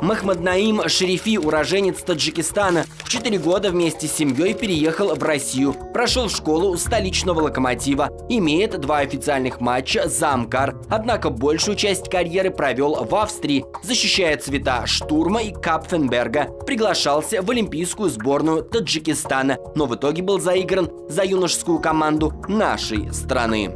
Махмаднаим Шерифи, уроженец Таджикистана, в 4 года вместе с семьей переехал в Россию. Прошел школу у столичного «Локомотива». Имеет 2 официальных матча за Амкар. Однако большую часть карьеры провел в Австрии, защищая цвета Штурма и Капфенберга. Приглашался в олимпийскую сборную Таджикистана, но в итоге был заигран за юношескую команду нашей страны.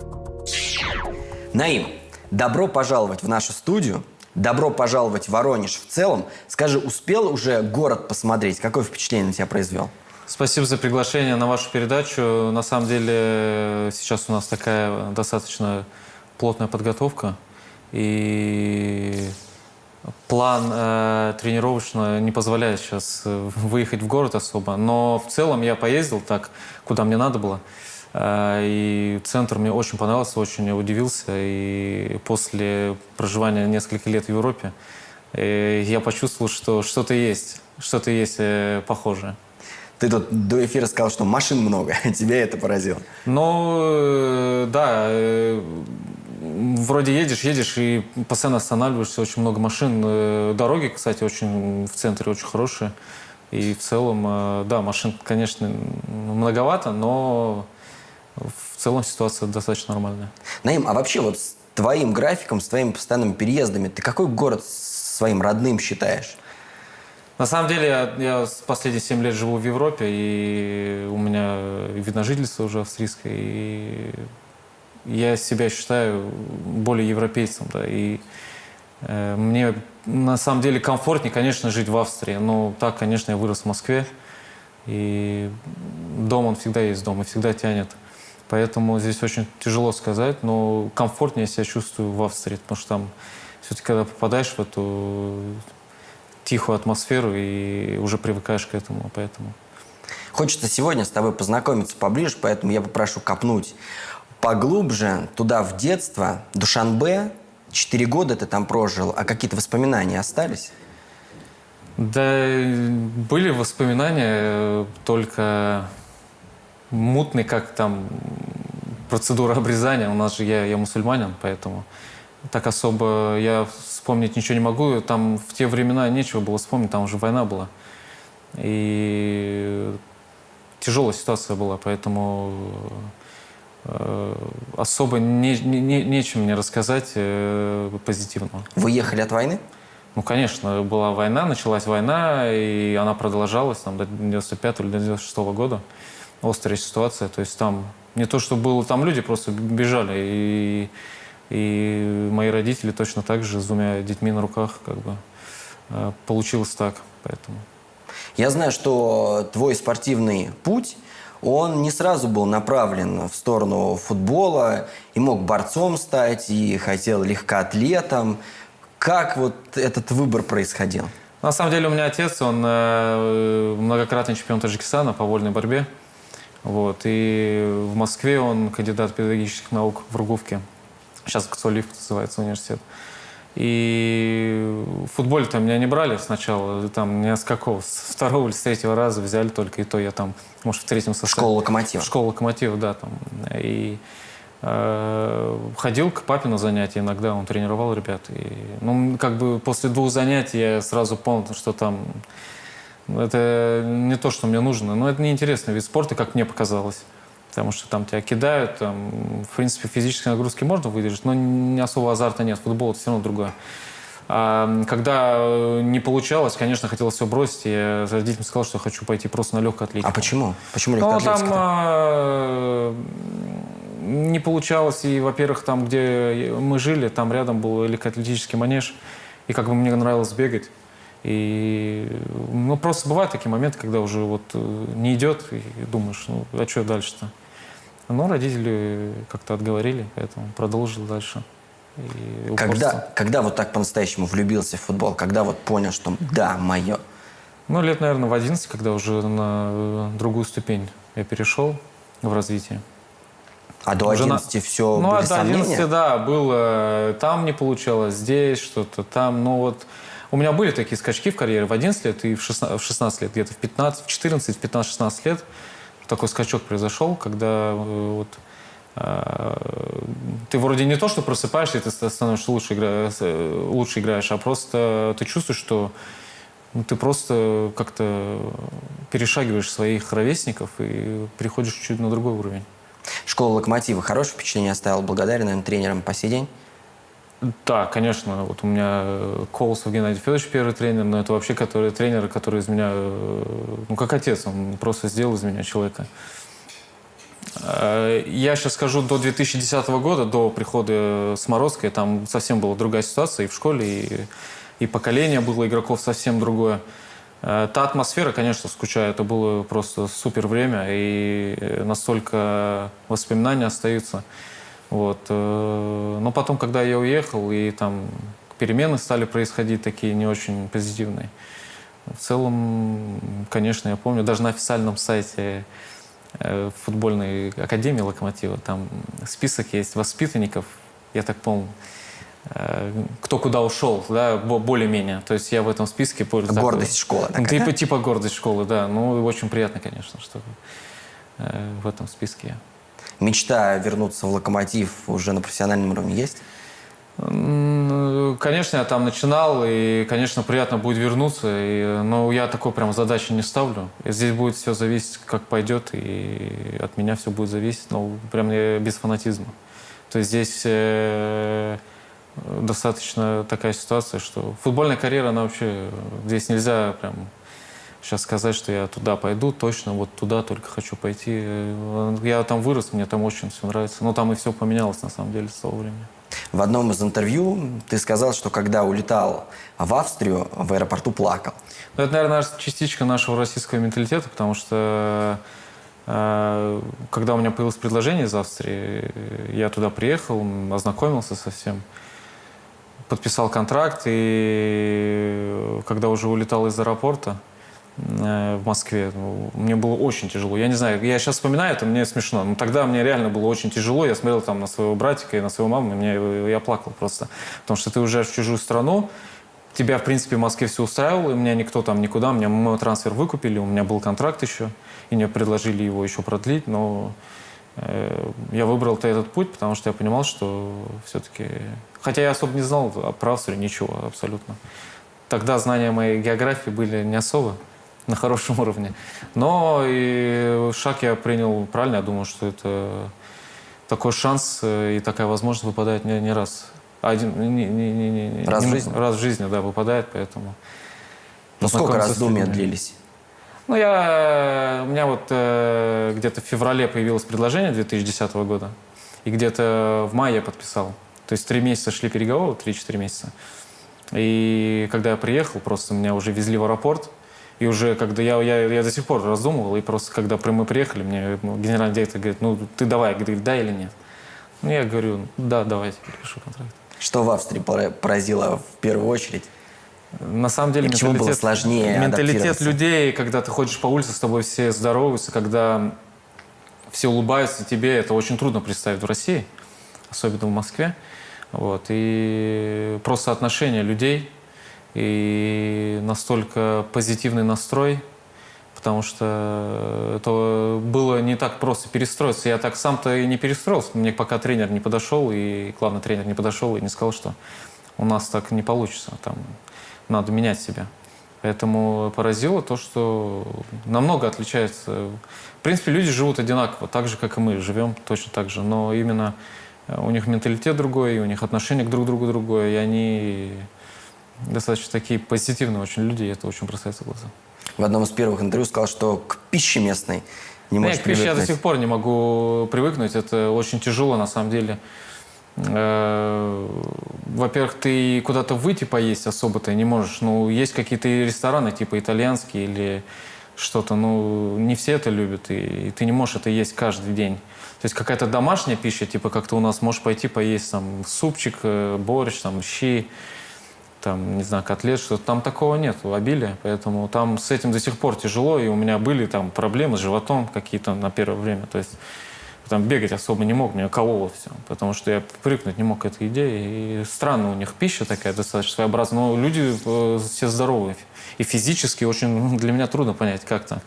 Наим, добро пожаловать в нашу студию. Добро пожаловать в Воронеж в целом. Скажи, успел уже город посмотреть? Какое впечатление на тебя произвел? Спасибо за приглашение на вашу передачу. На самом деле сейчас у нас такая достаточно плотная подготовка. И план тренировочно не позволяет сейчас выехать в город особо. Но в целом я поездил так, куда мне надо было. И центр мне очень понравился, очень удивился. И после проживания нескольких лет в Европе я почувствовал, что что-то есть похожее. Ты тут до эфира сказал, что машин много. Тебя это поразило? Ну, да. Вроде едешь и постоянно останавливаешься. Очень много машин. Дороги, кстати, в центре очень хорошие. И в целом, да, машин, конечно, многовато, но в целом ситуация достаточно нормальная. Наим, а вообще вот с твоим графиком, с твоими постоянными переездами, ты какой город своим родным считаешь? На самом деле, я последние 7 лет живу в Европе, и у меня вид на жительство уже австрийское, и я себя считаю более европейцем, да, и мне на самом деле комфортнее, конечно, жить в Австрии, но так, конечно, я вырос в Москве, и дом, он всегда есть дом, и всегда тянет. Поэтому здесь очень тяжело сказать, но комфортнее я себя чувствую в Австрии, потому что там все-таки, когда попадаешь в эту тихую атмосферу, и уже привыкаешь к этому, поэтому... Хочется сегодня с тобой познакомиться поближе, поэтому я попрошу копнуть поглубже туда, в детство. Душанбе, 4 года ты там прожил, а какие-то воспоминания остались? Да, были воспоминания, только мутные, как там процедура обрезания. У нас же я мусульманин, поэтому так особо я вспомнить ничего не могу. Там в те времена нечего было вспомнить, там уже война была. И тяжелая ситуация была, поэтому особо нечем мне рассказать позитивного. Вы ехали от войны? Ну, конечно, была война, началась война, и она продолжалась там, до 95 или до 96 года. Острая ситуация, то есть там не то, что было, там люди просто бежали, и мои родители точно так же с 2 детьми на руках, как бы, получилось так, поэтому. Я знаю, что твой спортивный путь, он не сразу был направлен в сторону футбола, и мог борцом стать, и хотел легкоатлетом. Как вот этот выбор происходил? На самом деле у меня отец, он многократный чемпион Таджикистана по вольной борьбе. Вот. И в Москве он кандидат педагогических наук в Руговке. Сейчас КЦОЛИФ называется университет. И в футболе-то меня не брали сначала. Там ни с какого. С 2-го или с 3-го раза взяли только. И то я там, может, в 3-м составе. Школа «Локомотива». Школа «Локомотива», да. Там. И ходил к папе на занятия иногда. Он тренировал ребят. И, ну, как бы после 2 занятий я сразу понял, что там... Это не то, что мне нужно. Но это неинтересный вид спорта, как мне показалось. Потому что там тебя кидают, там, в принципе, физические нагрузки можно выдержать, но не особо азарта нет. Футбол – это все равно другое. А когда не получалось, конечно, хотелось все бросить. Я родителям сказал, что хочу пойти просто на легкую атлетику. А почему? Почему легкая атлетика? Ну, там не получалось. И, во-первых, там, где мы жили, там рядом был легкоатлетический манеж. И как бы мне нравилось бегать. И, ну, просто бывают такие моменты, когда уже вот не идет, и думаешь, ну, а что дальше-то? Но родители как-то отговорили, поэтому продолжил дальше. Когда вот так по-настоящему влюбился в футбол? Когда вот понял, что да, мое? Ну, лет, наверное, в 11, когда уже на другую ступень я перешел в развитии. А до 11 все ну, были до сомнения? 11, да, было. Там не получалось, здесь что-то, там. Ну, вот у меня были такие скачки в карьере в 11 лет и в 16 лет, где-то в 15, в 14, в 15-16 лет. Такой скачок произошел, когда вот Ты вроде не то, что просыпаешься, и ты становишься лучше, лучше играешь, а просто ты чувствуешь, что ты просто как-то перешагиваешь своих ровесников и переходишь чуть на другой уровень. Школа «Локомотива» хорошее впечатление оставила, благодарен, наверное, тренерам по сей день? Да, конечно. Вот у меня Колосов Геннадий Федорович первый тренер, но это вообще тренер, который из меня, ну, как отец, он просто сделал из меня человека. Я сейчас скажу, до 2010 года, до прихода Смородской, там совсем была другая ситуация и в школе, и поколение было игроков совсем другое. Та атмосфера, конечно, скучаю. Это было просто супер время, и настолько воспоминания остаются. Вот. Но потом, когда я уехал, и там перемены стали происходить такие не очень позитивные. В целом, конечно, я помню, даже на официальном сайте футбольной академии «Локомотива» там список есть воспитанников, я так помню, кто куда ушел, да, более-менее. То есть я в этом списке... Гордость школы такая, типа гордость школы, да. Ну, очень приятно, конечно, что в этом списке я. Мечта вернуться в «Локомотив» уже на профессиональном уровне есть? Конечно, я там начинал, и, конечно, приятно будет вернуться, но я такой прям задачи не ставлю. Здесь будет все зависеть, как пойдет, и от меня все будет зависеть, но прям без фанатизма. То есть здесь достаточно такая ситуация, что футбольная карьера, она вообще... Здесь нельзя прям сейчас сказать, что я туда пойду, точно вот туда только хочу пойти. Я там вырос, мне там очень все нравится. Но там и все поменялось, на самом деле, с того времени. В одном из интервью ты сказал, что когда улетал в Австрию, в аэропорту плакал. Ну, это, наверное, частичка нашего российского менталитета, потому что когда у меня появилось предложение из Австрии, я туда приехал, ознакомился со всем, подписал контракт, и когда уже улетал из аэропорта в Москве, мне было очень тяжело. Я не знаю, я сейчас вспоминаю, это мне смешно, но тогда мне реально было очень тяжело. Я смотрел там на своего братика и на свою маму, и я плакал просто. Потому что ты уезжаешь в чужую страну, тебя, в принципе, в Москве все устраивало, и меня никто там никуда, меня мой трансфер выкупили, у меня был контракт еще, и мне предложили его еще продлить, но я выбрал-то этот путь, потому что я понимал, что все-таки... Хотя я особо не знал про Австрию ничего абсолютно. Тогда знания моей географии были не особо на хорошем уровне. Но и шаг я принял правильно. Я думаю, что это такой шанс и такая возможность выпадает не раз. Раз в жизни? Раз в жизни, да, выпадает, поэтому... Ну, сколько раздумья длились? Ну, у меня вот где-то в феврале появилось предложение 2010 года, и где-то в мае я подписал. То есть 3 месяца шли переговоры, 3-4 месяца. И когда я приехал, просто меня уже везли в аэропорт, и уже когда я до сих пор раздумывал, и просто когда мы приехали, мне генеральный директор говорит, ну, ты давай, говорит, да или нет? Ну, я говорю, да, давайте, подпишу контракт. Что в Австрии поразило в первую очередь? На самом деле, почему было сложнее менталитет людей, когда ты ходишь по улице, с тобой все здороваются, когда все улыбаются тебе, это очень трудно представить в России, особенно в Москве. Вот. И просто отношение людей, и настолько позитивный настрой, потому что это было не так просто перестроиться. Я так сам-то и не перестроился, мне пока тренер не подошел, и главный тренер не подошел и не сказал, что у нас так не получится, там надо менять себя. Поэтому поразило то, что намного отличается. В принципе, люди живут одинаково, так же, как и мы живем, точно так же. Но именно у них менталитет другой, и у них отношение к друг другу другое, и они достаточно такие позитивные очень люди, и это очень бросается в глаза. В одном из первых интервью сказал, что к пище местной не можешь привыкнуть. К пище я до сих пор не могу привыкнуть, это очень тяжело на самом деле. Во-первых, ты куда-то выйти поесть особо-то не можешь. Ну, есть какие-то рестораны, типа итальянские или что-то, ну, не все это любят, и ты не можешь это есть каждый день. То есть какая-то домашняя пища, типа как-то у нас можешь пойти поесть там супчик, борщ, там щи, там, не знаю, котлет, что-то. Там такого нет, обилия, поэтому там с этим до сих пор тяжело, и у меня были там проблемы с животом какие-то на первое время. То есть там бегать особо не мог, меня кололо все, потому что я привыкнуть не мог к этой идее. И странно у них пища такая достаточно своеобразная, но люди все здоровые. И физически очень для меня трудно понять, как так.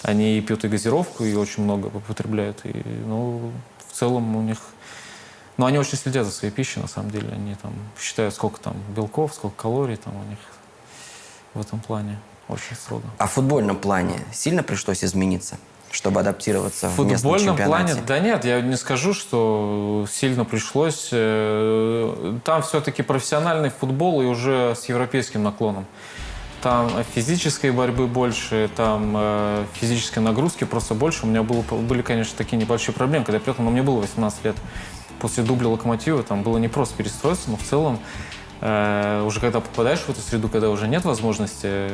Они пьют и газировку, и очень много употребляют. И, ну, в целом у них... Но они очень следят за своей пищей, на самом деле. Они там считают, сколько там белков, сколько калорий там у них в этом плане. Очень строго. А в футбольном плане сильно пришлось измениться, чтобы адаптироваться В в местном футбольном чемпионате? плане, да нет, я не скажу, что сильно пришлось. Там все-таки профессиональный футбол и уже с европейским наклоном. Там физической борьбы больше, там физической нагрузки просто больше. У меня были, конечно, такие небольшие проблемы, когда я приехал, но мне было 18 лет. После дубля «Локомотива» там было не просто перестроиться, но в целом уже когда попадаешь в эту среду, когда уже нет возможности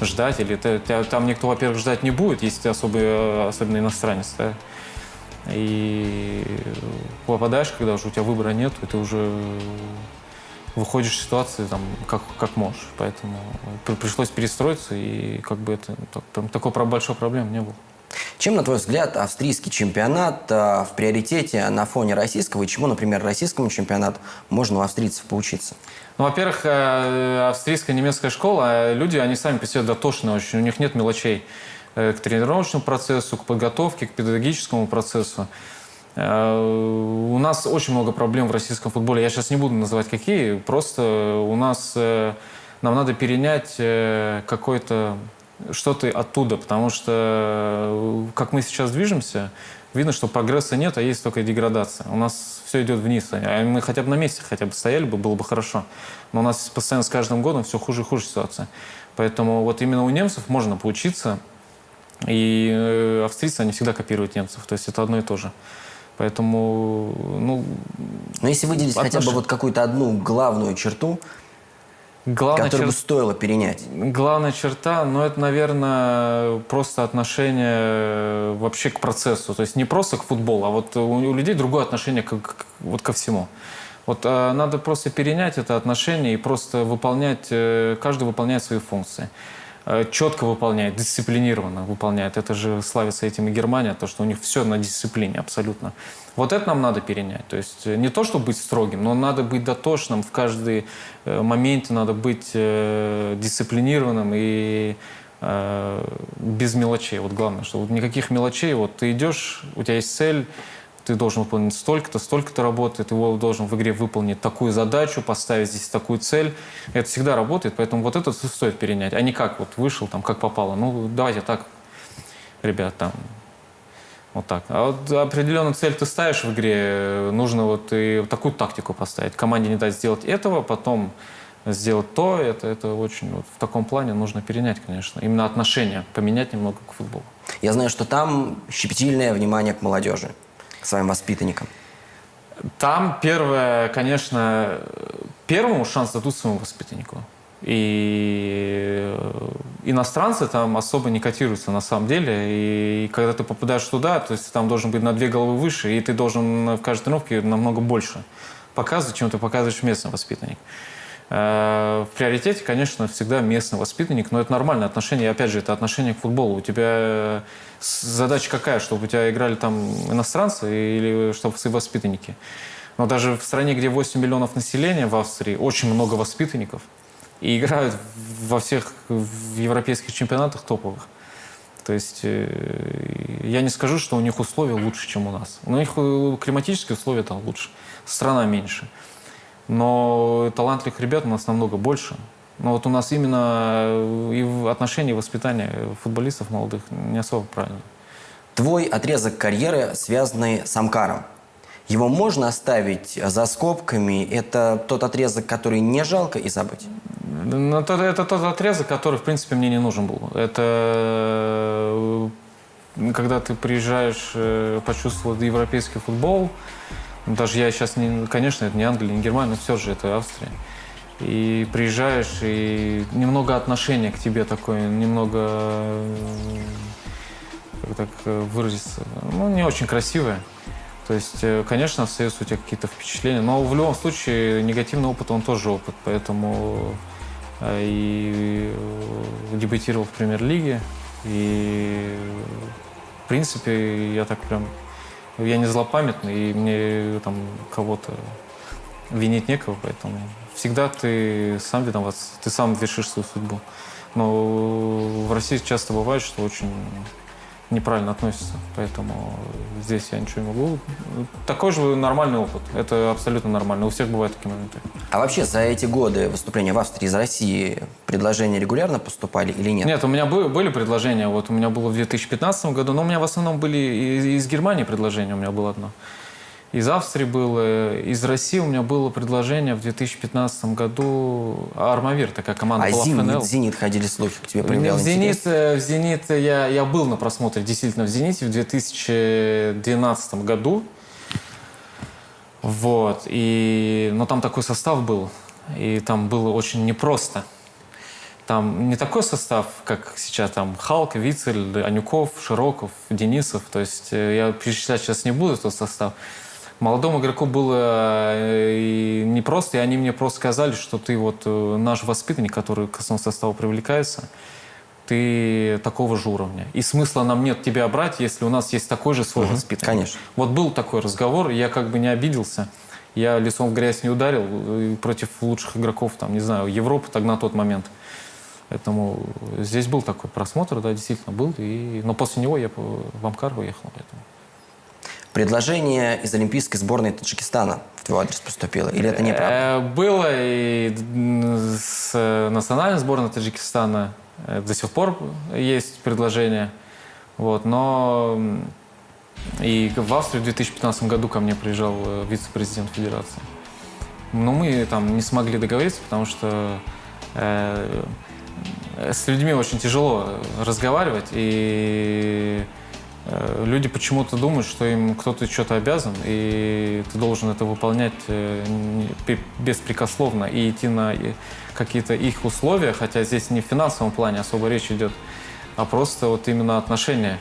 ждать, или там никто, во-первых, ждать не будет, если ты особенно иностранец, да? И попадаешь, когда уже у тебя выбора нет, и ты уже выходишь из ситуации там, как можешь. Поэтому пришлось перестроиться, и как бы это такой большой проблемы не было. Чем, на твой взгляд, австрийский чемпионат в приоритете на фоне российского, и чему, например, российскому чемпионату можно у австрийцев поучиться? Ну, во-первых, австрийская немецкая школа, люди, они сами по себе дотошные очень, у них нет мелочей к тренировочному процессу, к подготовке, к педагогическому процессу. У нас очень много проблем в российском футболе. Я сейчас не буду называть какие, просто у нас нам надо перенять какой-то что-то оттуда, потому что как мы сейчас движемся, видно, что прогресса нет, а есть только деградация. У нас все идет вниз. А мы хотя бы на месте хотя бы стояли бы, было бы хорошо. Но у нас постоянно с каждым годом все хуже и хуже ситуация. Поэтому вот именно у немцев можно поучиться. И австрийцы, они всегда копируют немцев. То есть это одно и то же. Поэтому, Но если выделить хотя бы вот какую-то одну главную черту, которую бы стоило перенять. Главная черта, это, наверное, просто отношение вообще к процессу. То есть не просто к футболу, а вот у людей другое отношение ко всему. Вот надо просто перенять это отношение и просто выполнять, каждый выполняет свои функции. Четко выполняет, дисциплинированно выполняет. Это же славится этим и Германия, то, что у них все на дисциплине абсолютно. Вот это нам надо перенять. То есть не то, чтобы быть строгим, но надо быть дотошным. В каждый момент надо быть дисциплинированным и без мелочей. Вот главное, что вот никаких мелочей. Вот ты идешь, у тебя есть цель, ты должен выполнить столько-то работы, ты должен в игре выполнить такую задачу, поставить здесь такую цель. Это всегда работает, поэтому вот это стоит перенять. А не как вот вышел, там, как попало. Давайте так, ребят, там, вот так. А вот определенную цель ты ставишь в игре, нужно вот и такую тактику поставить. Команде не дать сделать этого, потом сделать то. Это очень вот в таком плане нужно перенять, конечно. Именно отношение, поменять немного к футболу. Я знаю, что там щепетильное внимание к молодежи, к своим воспитанникам. Там первое, конечно, первому шанс дадут своему воспитаннику. И иностранцы там особо не котируются на самом деле. И когда ты попадаешь туда, то есть ты там должен быть на 2 головы выше, и ты должен в каждой тренировке намного больше показывать, чем ты показываешь местный воспитанник. В приоритете, конечно, всегда местный воспитанник, но это нормальное отношение. И опять же, это отношение к футболу. У тебя задача какая? Чтобы у тебя играли там иностранцы или чтобы свои воспитанники? Но даже в стране, где 8 миллионов населения, в Австрии, очень много воспитанников. И играют во всех европейских чемпионатах топовых. То есть я не скажу, что у них условия лучше, чем у нас. У них климатические условия там лучше. Страна меньше. Но талантливых ребят у нас намного больше. Но вот у нас именно и в отношении воспитания футболистов молодых не особо правильно. Твой отрезок карьеры, связанный с Амкаром, его можно оставить за скобками? Это тот отрезок, который не жалко и забыть? Это тот отрезок, который, в принципе, мне не нужен был. Это когда ты приезжаешь почувствовать европейский футбол. Даже я сейчас, конечно, это не Англия, не Германия, но все же это Австрия. И приезжаешь, и немного отношение к тебе такое, немного, как так выразиться, не очень красивое. То есть, конечно, остаются у тебя какие-то впечатления, но в любом случае негативный опыт, он тоже опыт. Поэтому и дебютировал в премьер-лиге, и в принципе я так прям... Я не злопамятный, и мне там кого-то винить некого, поэтому всегда ты сам виноват, ты сам вершишь свою судьбу. Но в России часто бывает, что очень неправильно относятся. Поэтому здесь я ничего не могу. Такой же нормальный опыт. Это абсолютно нормально. У всех бывают такие моменты. А вообще за эти годы выступления в Австрии из России предложения регулярно поступали или нет? Нет, у меня были предложения. Вот у меня было в 2015 году, но у меня в основном были из Германии предложения, у меня было одно. Из Австрии было, из России у меня было предложение в 2015 году. Армавир, такая команда была, ФНЛ. Зенит ходили слухи, к тебе проявлял интерес? В «Зенит» я был на просмотре действительно в «Зените» в 2012 году. Вот. Но там такой состав был, и там было очень непросто. Там не такой состав, как сейчас, там Халк, Вицель, Анюков, Широков, Денисов. То есть я перечислять сейчас не буду тот состав. Молодому игроку было непросто, и они мне просто сказали, что ты вот наш воспитанник, который к основному составу привлекается, ты такого же уровня. И смысла нам нет тебя брать, если у нас есть такой же свой воспитанник. Конечно. Вот был такой разговор, я как бы не обиделся. Я лицом в грязь не ударил против лучших игроков, там, не знаю, Европы так на тот момент. Поэтому здесь был такой просмотр, да, действительно был. Но после него я в Амкар уехал. Поэтому. Предложение из олимпийской сборной Таджикистана в твой адрес поступило? Или это неправда? Было и с национальной сборной Таджикистана. До сих пор есть предложение. Вот, но и в Австрию в 2015 году ко мне приезжал вице-президент федерации. Но мы там не смогли договориться, потому что с людьми очень тяжело разговаривать, и люди почему-то думают, что им кто-то что-то обязан, и ты должен это выполнять беспрекословно и идти на какие-то их условия, хотя здесь не в финансовом плане особо речь идет, а просто вот именно отношения.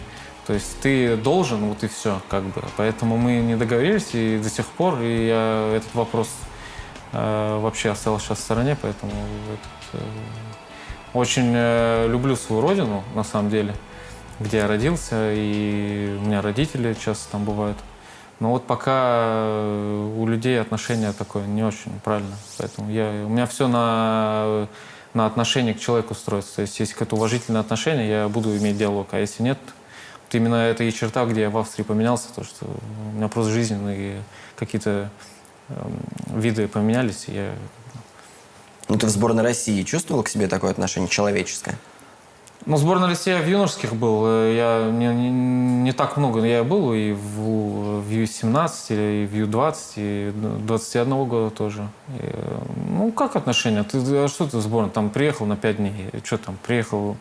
То есть ты должен, вот и все, как бы. Поэтому мы не договорились, и до сих пор и я этот вопрос вообще остался сейчас в стороне, поэтому очень люблю свою родину, на самом деле, где я родился, и у меня родители часто там бывают. Но вот пока у людей отношение такое не очень правильно. Поэтому у меня все на отношение к человеку строится. То есть если какое-то уважительное отношение, я буду иметь диалог. А если нет, вот именно это и черта, где я в Австрии поменялся, то что у меня просто жизненные какие-то виды поменялись, и я... Ну, ты в сборной России чувствовал к себе такое отношение человеческое? Ну, сборная России я в юношеских был. Я не так много, но я был и в Ю-17, и в Ю-20, и 21 года тоже. Ну, как отношения? Что ты в сборной? Там приехал на 5 дней. Что там? Приехал,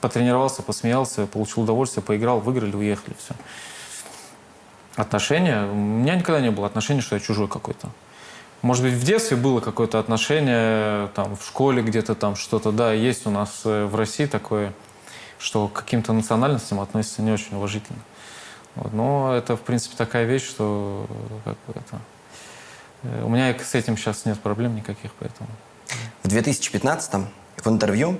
потренировался, посмеялся, получил удовольствие, поиграл, выиграли, уехали. Все. Отношения? У меня никогда не было отношения, что я чужой какой-то. Может быть, в детстве было какое-то отношение, там, в школе где-то там что-то. Да, есть у нас в России такое, что к каким-то национальностям относятся не очень уважительно. Вот. Но это, в принципе, такая вещь, что у меня с этим сейчас нет проблем никаких, поэтому... В 2015-м в интервью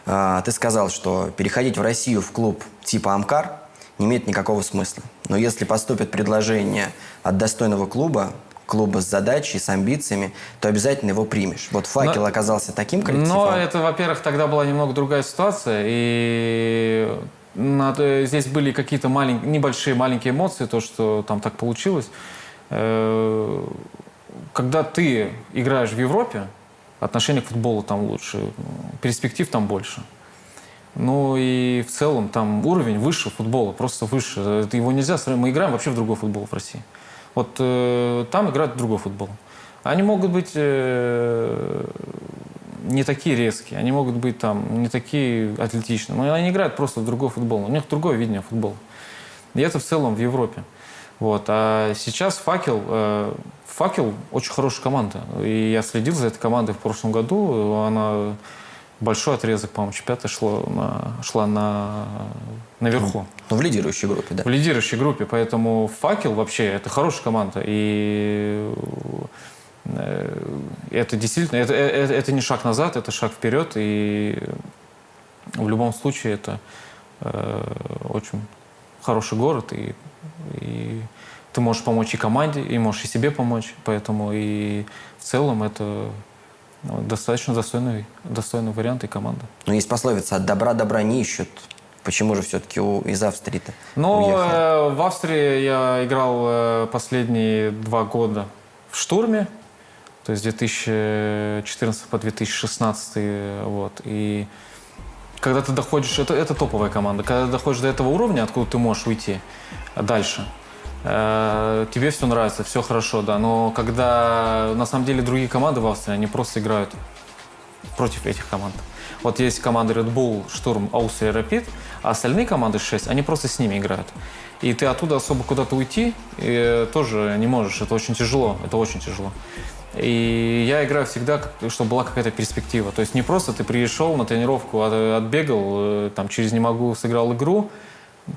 ты сказал, что переходить в Россию в клуб типа «Амкар» не имеет никакого смысла. Но если поступит предложение от достойного клуба с задачей, с амбициями, то обязательно его примешь. Вот «Факел» оказался таким коллективом. Но это, во-первых, тогда была немного другая ситуация, и здесь были какие-то небольшие маленькие эмоции, то, что там так получилось. Когда ты играешь в Европе, отношение к футболу там лучше, перспектив там больше. Ну и в целом там уровень выше футбола, просто выше. Его нельзя сравнить. Мы играем вообще в другой футбол в России. Вот там играют в другой футбол. Они могут быть не такие резкие, они могут быть там не такие атлетичные, но они играют просто в другой футбол. У них другое видение футбола. И это в целом в Европе. Вот. А сейчас «Факел» очень хорошая команда. И я следил за этой командой в прошлом году. Она большой отрезок, по-моему, чемпионата шла наверху. Ну, в лидирующей группе, да. В лидирующей группе. Поэтому «Факел» вообще это хорошая команда. И это действительно, это не шаг назад, это шаг вперед. И в любом случае это очень хороший город. И ты можешь помочь и команде, и можешь и себе помочь. Поэтому и в целом это достаточно достойный вариант и команда. Но есть пословица: «От добра не ищут, Почему же все-таки из Австрии-то Но в Австрии я играл последние 2 года в «Штурме», то есть 2014 по 2016. Вот. И когда ты доходишь, это топовая команда, когда ты доходишь до этого уровня, откуда ты можешь уйти дальше, тебе все нравится, все хорошо, да. Но когда на самом деле другие команды в Австрии, они просто играют против этих команд. Вот есть команды Red Bull, Штурм, Аустрия, Рапид, а остальные команды 6, они просто с ними играют. И ты оттуда особо куда-то уйти тоже не можешь. Это очень тяжело. Это очень тяжело. И я играю всегда, чтобы была какая-то перспектива. То есть не просто ты пришел на тренировку, отбегал, там, через «не могу» сыграл игру,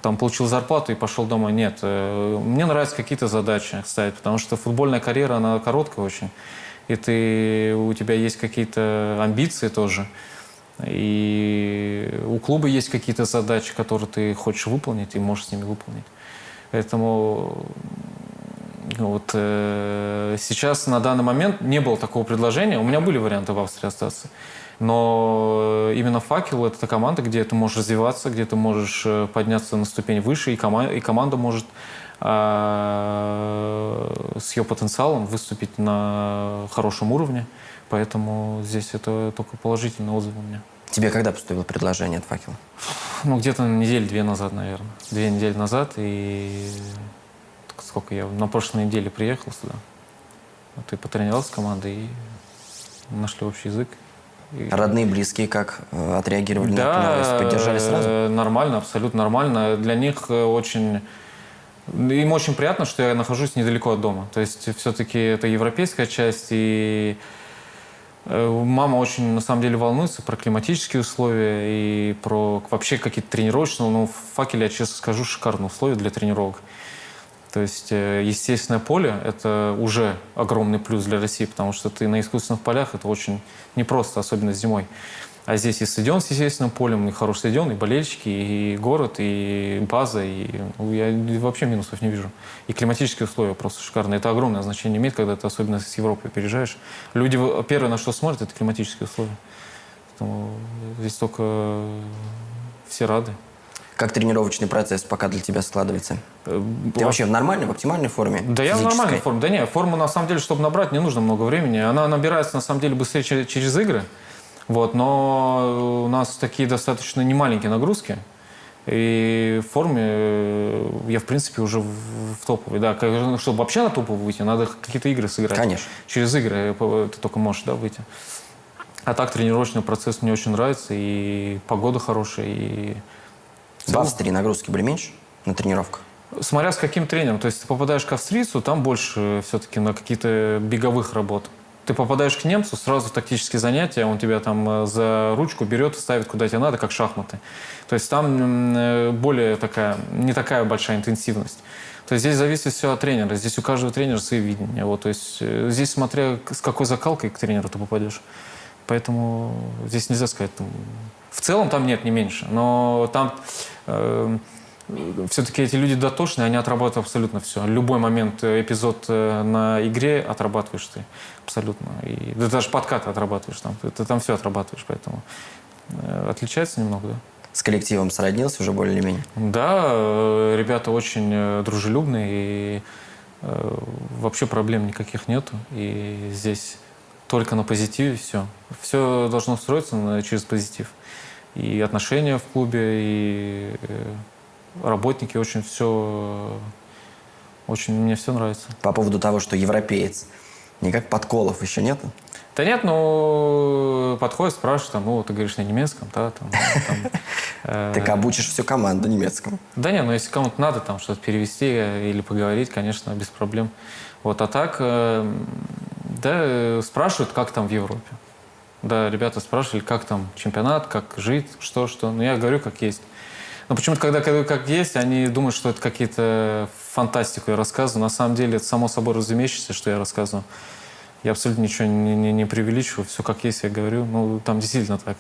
там, получил зарплату и пошел домой. Нет. Мне нравятся какие-то задачи ставить, потому что футбольная карьера, она короткая очень. И у тебя есть какие-то амбиции тоже. И у клуба есть какие-то задачи, которые ты хочешь выполнить и можешь с ними выполнить. Поэтому вот сейчас на данный момент не было такого предложения. У меня были варианты в Австрии остаться. Но именно «Факел» — это та команда, где ты можешь развиваться, где ты можешь подняться на ступень выше, и команда может с ее потенциалом выступить на хорошем уровне. Поэтому здесь это только положительный отзыв у меня. Тебе когда поступило предложение от «Факела»? Ну, где-то недели 2 назад, наверное. 2 недели назад. И сколько я на прошлой неделе приехал сюда. Вот и потренировался с командой, и нашли общий язык. И... Родные, близкие как отреагировали да, на эту новость? Поддержали сразу? Нормально, абсолютно нормально. Для них очень... Им очень приятно, что я нахожусь недалеко от дома. То есть все-таки это европейская часть, и мама очень, на самом деле, волнуется про климатические условия и про вообще какие-то тренировочные. Ну, в «Факеле», я честно скажу, шикарные условия для тренировок. То есть естественное поле – это уже огромный плюс для России, потому что ты на искусственных полях – это очень непросто, особенно зимой. А здесь и стадион с естественным полем, и хороший стадион, и болельщики, и город, и база. И, я вообще минусов не вижу. И климатические условия просто шикарные. Это огромное значение имеет, когда ты особенно с Европы переезжаешь. Люди первое, на что смотрят, это климатические условия. Поэтому здесь только все рады. Как тренировочный процесс пока для тебя складывается? Ты вообще в нормальной, в оптимальной форме? Да я в нормальной форме. Да нет, форму на самом деле, чтобы набрать, не нужно много времени. Она набирается на самом деле быстрее через игры. Вот, но у нас такие достаточно немаленькие нагрузки. И в форме я, в принципе, уже в топовой. Да, чтобы вообще на топовую выйти, надо какие-то игры сыграть. Конечно. Через игры ты только можешь, да, выйти. А так тренировочный процесс мне очень нравится. И погода хорошая, и... В Австрии нагрузки были меньше на тренировках? Смотря с каким тренером. То есть ты попадаешь к австрийцу, там больше все-таки на какие-то беговых работ. Ты попадаешь к немцу, сразу тактические занятия, он тебя там за ручку берет, ставит куда тебе надо, как шахматы. То есть там более такая, не такая большая интенсивность. То есть здесь зависит все от тренера. Здесь у каждого тренера свои видения. Вот, то есть здесь смотря с какой закалкой к тренеру ты попадешь. Поэтому здесь нельзя сказать. В целом там нет, не меньше. Но там все-таки эти люди дотошные, они отрабатывают абсолютно все. Любой момент, эпизод на игре отрабатываешь ты. Абсолютно. И да, даже подкат отрабатываешь там. Ты там все отрабатываешь, поэтому отличается немного, да. С коллективом сроднился уже более или менее? Да, ребята очень дружелюбные, и вообще проблем никаких нету. И здесь только на позитиве все. Все должно строиться через позитив. И отношения в клубе, и работники, очень все... Очень мне все нравится. По поводу того, что европеец, никак подколов еще нету? Да нет, ну, подходит, спрашивает, там, ну, ты говоришь на немецком, да, там... Так обучишь всю команду немецкому. Да нет, ну, если кому-то надо там что-то перевести или поговорить, конечно, без проблем. Вот, а так, да, спрашивают, как там в Европе. Да, ребята спрашивали, как там чемпионат, как жить, что. Ну, я говорю, как есть. Но почему-то, когда как есть, они думают, что это какие-то фантастику я рассказываю. На самом деле, это само собой разумеющееся, что я рассказываю. Я абсолютно ничего не преувеличиваю. Все как есть, я говорю. Ну, там действительно так.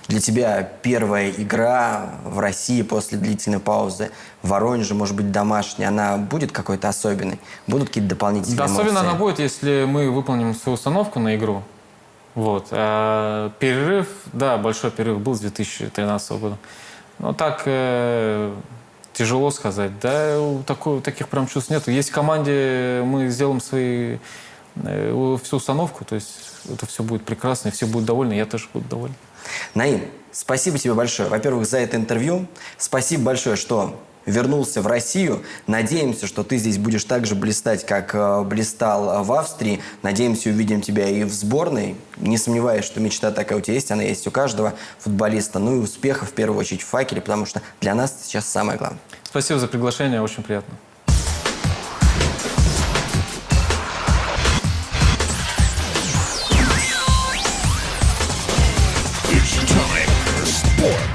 Для тебя первая игра в России после длительной паузы в Воронеже, может быть, домашняя, она будет какой-то особенной? Будут какие-то дополнительные эмоции? Особенно она будет, если мы выполним свою установку на игру. Вот. А перерыв, да, большой перерыв был с 2013 года. Ну, так тяжело сказать. Да, таких прям чувств нету. Есть в команде, мы сделаем всю установку, то есть это все будет прекрасно, и все будут довольны, я тоже буду доволен. Наим, спасибо тебе большое, во-первых, за это интервью. Спасибо большое, что вернулся в Россию. Надеемся, что ты здесь будешь так же блистать, как блистал в Австрии. Надеемся, увидим тебя и в сборной. Не сомневаюсь, что мечта такая у тебя есть, она есть у каждого футболиста. Ну и успехов в первую очередь в «Факеле», потому что для нас это сейчас самое главное. Спасибо за приглашение, очень приятно. It's time for sport.